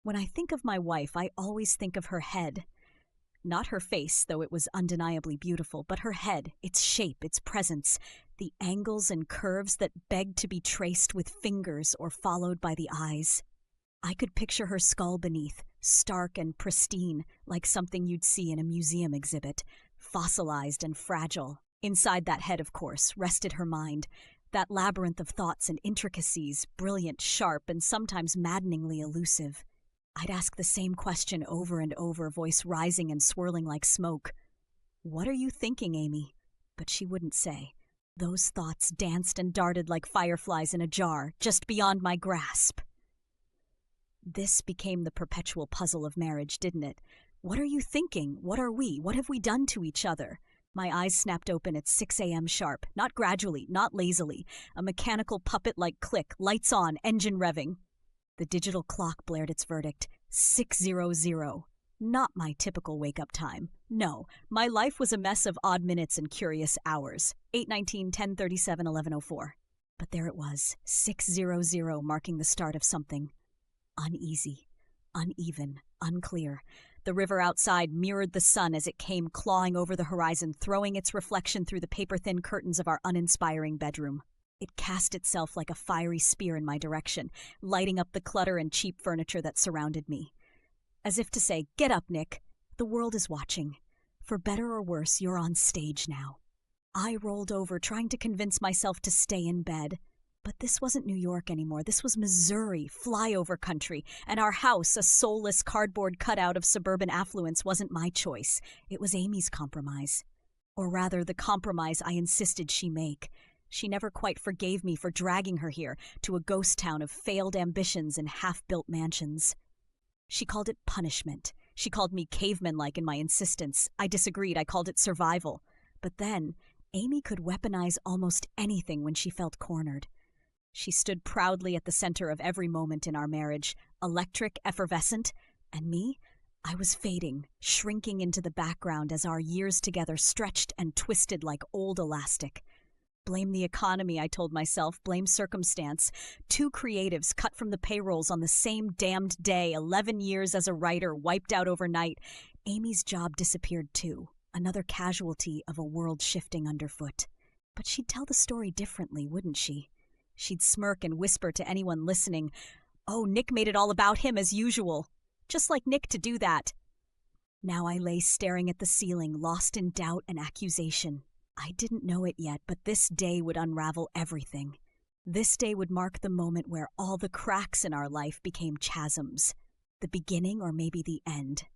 When I think of my wife, I always think of her head. Not her face, though it was undeniably beautiful, but her head, its shape, its presence, the angles and curves that begged to be traced with fingers or followed by the eyes. I could picture her skull beneath, stark and pristine, like something you'd see in a museum exhibit, fossilized and fragile. Inside that head, of course, rested her mind, that labyrinth of thoughts and intricacies, brilliant, sharp, and sometimes maddeningly elusive. I'd ask the same question over and over, voice rising and swirling like smoke. "What are you thinking, Amy?" But she wouldn't say. Those thoughts danced and darted like fireflies in a jar, just beyond my grasp. This became the perpetual puzzle of marriage, didn't it? What are you thinking? What are we? What have we done to each other? My eyes snapped open at 6 a.m. sharp, not gradually, not lazily. A mechanical puppet-like click, lights on, engine revving. The digital clock blared its verdict, 6:00. Not my typical wake-up time. No, my life was a mess of odd minutes and curious hours. 8:19, 10:37, 11:04. But there it was, 6:00, marking the start of something. Uneasy, uneven, unclear. The river outside mirrored the sun as it came clawing over the horizon, throwing its reflection through the paper-thin curtains of our uninspiring bedroom. It cast itself like a fiery spear in my direction, lighting up the clutter and cheap furniture that surrounded me. As if to say, "Get up, Nick. The world is watching. For better or worse, you're on stage now." I rolled over, trying to convince myself to stay in bed. But this wasn't New York anymore. This was Missouri, flyover country, and our house, a soulless cardboard cutout of suburban affluence, wasn't my choice. It was Amy's compromise. Or rather, the compromise I insisted she make. She never quite forgave me for dragging her here, to a ghost town of failed ambitions and half-built mansions. She called it punishment. She called me caveman-like in my insistence. I disagreed. I called it survival. But then, Amy could weaponize almost anything when she felt cornered. She stood proudly at the center of every moment in our marriage, electric, effervescent, and me? I was fading, shrinking into the background as our years together stretched and twisted like old elastic. Blame the economy, I told myself, blame circumstance. Two creatives cut from the payrolls on the same damned day, 11 years as a writer wiped out overnight. Amy's job disappeared too, another casualty of a world shifting underfoot. But she'd tell the story differently, wouldn't she? She'd smirk and whisper to anyone listening, "Oh, Nick made it all about him as usual. Just like Nick to do that." Now I lay staring at the ceiling, lost in doubt and accusation. I didn't know it yet, but this day would unravel everything. This day would mark the moment where all the cracks in our life became chasms. The beginning or maybe the end.